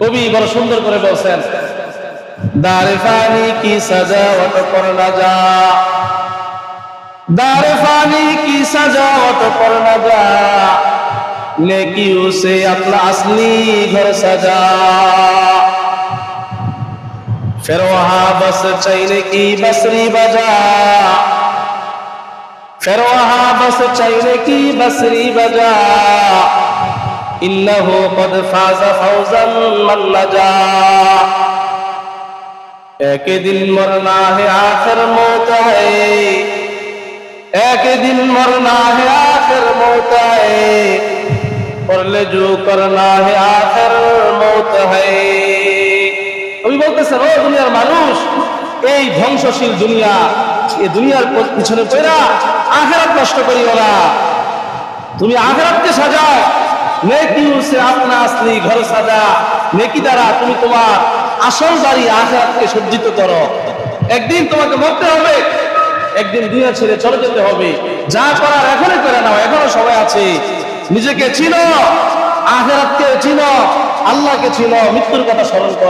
কবি বড় সুন্দর করে বলছেন, দারে ফানি কি সাজাওয়াত পর না যা, दार फानी की सजावट पर न जा, नेकियों से अपना असली घर सजा। फिर वहां बस चैन की बसरी बजा, फिर वहां बस चैन की बसरी बजा, इन्नहु कद फाज़ फौज़न मन नजा। एक दिन मरना है आखिर मौत है, एक दिन मरना है आखिर मौत है, कर ले जो करना है आखिर मौत है। আমি বলতেছেন, ও দুনিয়ার মানুষ, এই ধ্বংসশীল দুনিয়া, এই দুনিয়ার পিছনে পড়া আখিরাত নষ্ট করিও না। তুমি আখিরাতকে সাজাও, নেকিও সে আপনা আসলি ঘর সাজা। নেকি দ্বারা তুমি তোমার আসল বাড়ি আখিরাতকে সজ্জিত করো। একদিন তোমাকে মরতে হবে, একদিন দুনিয়া ছেড়ে চলে যেতে হবে। যা করার এখনই করে নাও, এখনো সময় আছে। নিজেকে চিনো, আখিরাতকে চিনো, আল্লাহকে চিনো, মৃত্যুর কথা স্মরণ করো।